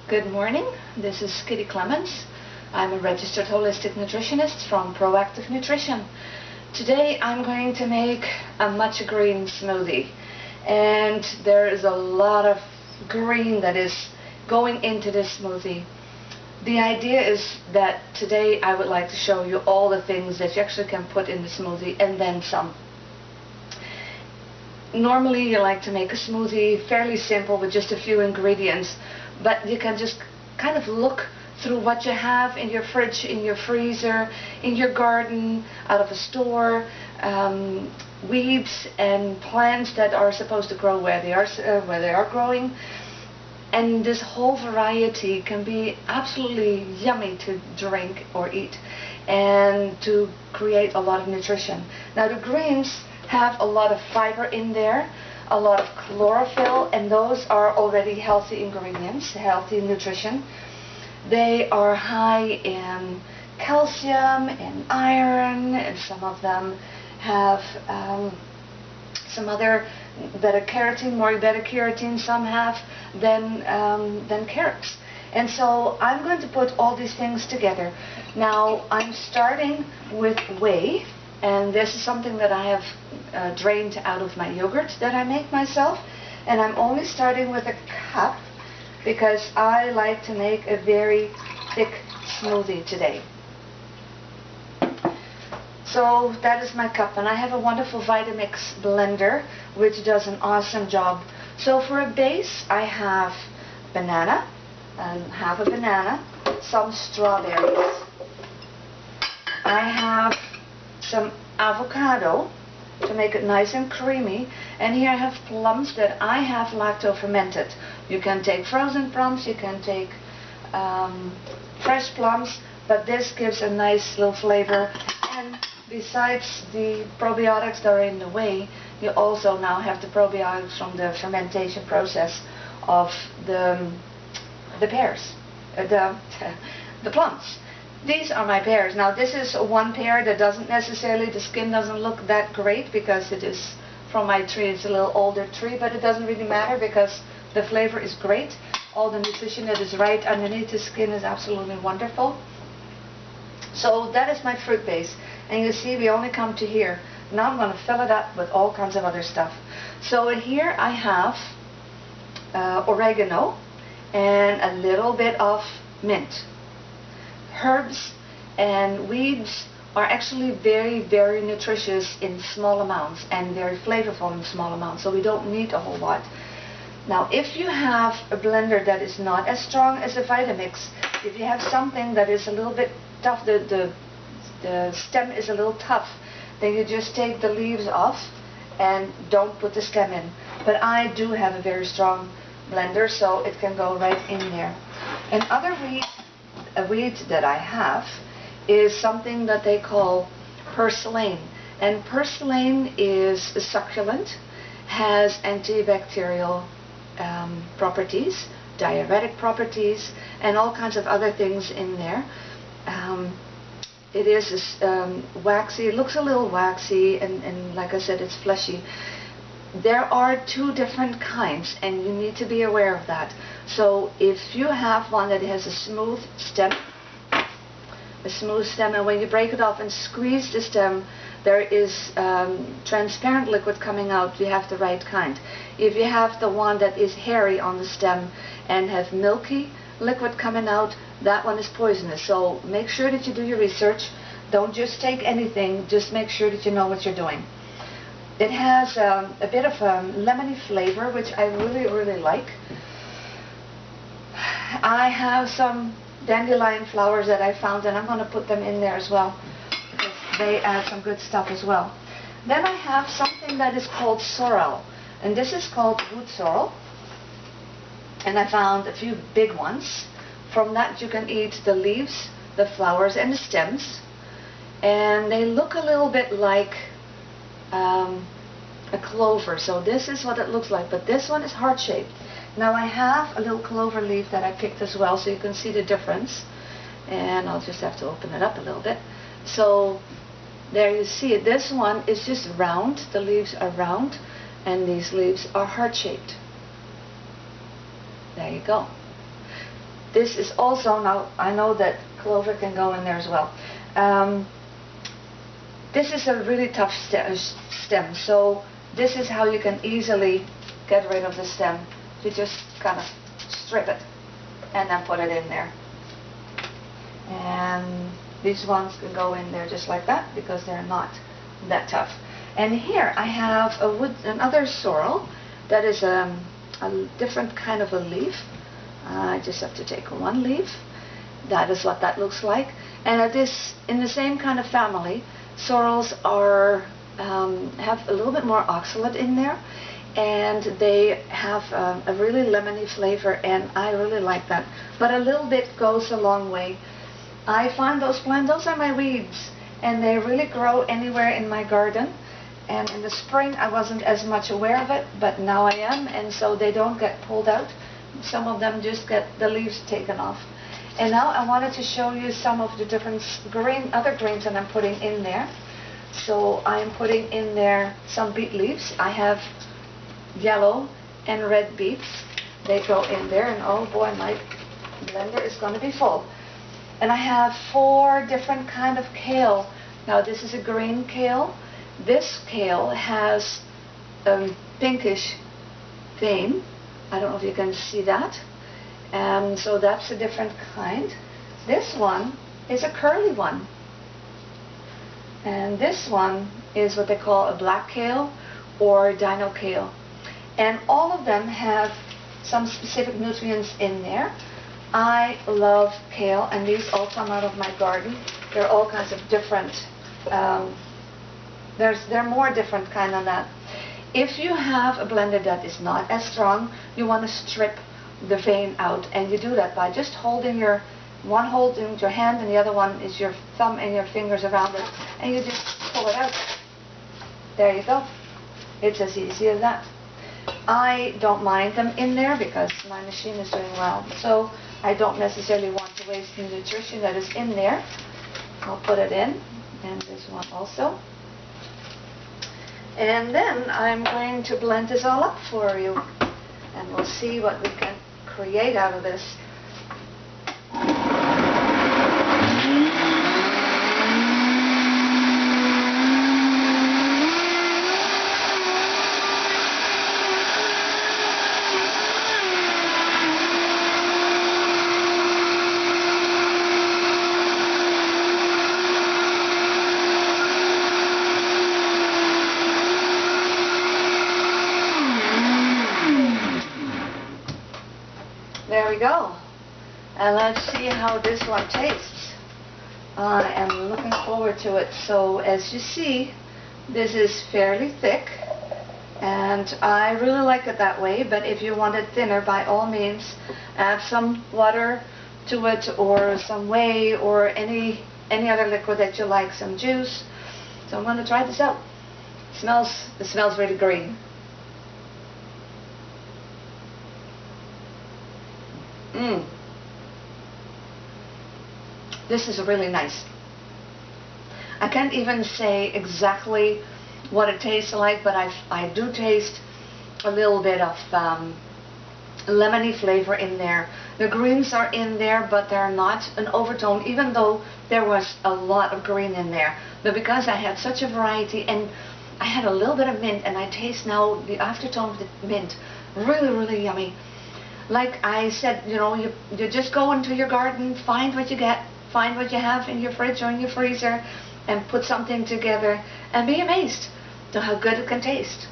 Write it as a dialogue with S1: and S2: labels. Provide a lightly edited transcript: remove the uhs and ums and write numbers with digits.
S1: Good morning, this is Kitty Clemens. I'm a registered holistic nutritionist from Proactive Nutrition. Today I'm going to make a matcha green smoothie, and there is a lot of green that is going into this smoothie. The idea is that today I would like to show you all the things that you actually can put in the smoothie and then some. Normally you like to make a smoothie fairly simple with just a few ingredients, but you can just kind of look through what you have in your fridge, in your freezer, in your garden, out of a store, weeds and plants that are supposed to grow where they are growing. And this whole variety can be absolutely yummy to drink or eat and to create a lot of nutrition. Now the greens have a lot of fiber in there, a lot of chlorophyll, and those are already healthy ingredients, healthy nutrition. They are high in calcium and iron, and some of them have some other beta-carotene, more beta-carotene some have than carrots. And so I'm going to put all these things together. Now I'm starting with whey, and this is something that I have drained out of my yogurt that I make myself, and I'm only starting with a cup because I like to make a very thick smoothie today. So that is my cup, and I have a wonderful Vitamix blender which does an awesome job. So for a base I have banana, half a banana, some strawberries, I have some avocado to make it nice and creamy, and here I have plums that I have lacto fermented. You can take frozen plums, you can take fresh plums, but this gives a nice little flavor. And besides the probiotics that are in the whey, you also now have the probiotics from the fermentation process of the pears, the plums. These are my pears. Now this is one pear that doesn't necessarily, the skin doesn't look that great because it is from my tree. It's a little older tree, but it doesn't really matter because the flavor is great. All the nutrition that is right underneath the skin is absolutely wonderful. So that is my fruit base, and you see we only come to here. Now I'm going to fill it up with all kinds of other stuff. So here I have oregano and a little bit of mint. Herbs and weeds are actually very, very nutritious in small amounts and very flavorful in small amounts, so we don't need a whole lot. Now if you have a blender that is not as strong as a Vitamix, if you have something that is a little bit tough, the stem is a little tough, then you just take the leaves off and don't put the stem in. But I do have a very strong blender, so it can go right in there. And other weed that I have is something that they call purslane, and purslane is a succulent, has antibacterial properties, diuretic properties, and all kinds of other things in there. It is waxy, it looks a little waxy, and like I said, it's fleshy. There are two different kinds, and you need to be aware of that. So if you have one that has a smooth stem, and when you break it off and squeeze the stem, there is transparent liquid coming out, you have the right kind. If you have the one that is hairy on the stem and have milky liquid coming out, that one is poisonous. So make sure that you do your research. Don't just take anything, just make sure that you know what you're doing. It has a bit of a lemony flavor, which I really, really like. I have some dandelion flowers that I found, and I'm going to put them in there as well, because they add some good stuff as well. Then I have something that is called sorrel, and this is called wood sorrel, and I found a few big ones. From that you can eat the leaves, the flowers, and the stems, and they look a little bit like a clover. So this is what it looks like, but this one is heart-shaped. Now I have a little clover leaf that I picked as well, so you can see the difference, and I'll just have to open it up a little bit. So there you see it. This one is just round, the leaves are round, and these leaves are heart-shaped. There you go. This is also, now I know that clover can go in there as well. This is a really tough stem, so this is how you can easily get rid of the stem. You just kind of strip it and then put it in there. And these ones can go in there just like that because they're not that tough. And here I have another sorrel that is a different kind of a leaf. I just have to take one leaf. That is what that looks like. And it is in the same kind of family. Sorrels are have a little bit more oxalate in there, and they have a really lemony flavor, and I really like that. But a little bit goes a long way. I find those are my weeds, and they really grow anywhere in my garden. And in the spring I wasn't as much aware of it, but now I am, and so they don't get pulled out. Some of them just get the leaves taken off. And now I wanted to show you some of the different other greens that I'm putting in there. So I'm putting in there some beet leaves. I have yellow and red beets. They go in there, and oh boy, my blender is going to be full. And I have 4 different kind of kale. Now this is a green kale. This kale has a pinkish vein. I don't know if you can see that. So that's a different kind. This one is a curly one. And this one is what they call a black kale or dino kale. And all of them have some specific nutrients in there. I love kale, and these all come out of my garden. There are all kinds of different, there are more different kind than that. If you have a blender that is not as strong, you want to strip the vein out, and you do that by just holding one holding your hand and the other one is your thumb and your fingers around it, and you just pull it out. There you go. It's as easy as that. I don't mind them in there because my machine is doing well, so I don't necessarily want to waste the nutrition that is in there. I'll put it in, and this one also. And then I'm going to blend this all up for you, and we'll see what we can create out of this. There we go. And let's see how this one tastes. I am looking forward to it. So as you see, this is fairly thick, and I really like it that way, but if you want it thinner, by all means add some water to it, or some whey, or any other liquid that you like, some juice. So I'm going to try this out. It smells really green. This is really nice. I can't even say exactly what it tastes like, but I do taste a little bit of lemony flavor in there. The greens are in there, but they're not an overtone, even though there was a lot of green in there. But because I had such a variety, and I had a little bit of mint, and I taste now the aftertone of the mint. Really, really yummy. Like I said, you know, you just go into your garden, find what you get, find what you have in your fridge or in your freezer, and put something together, and be amazed to how good it can taste.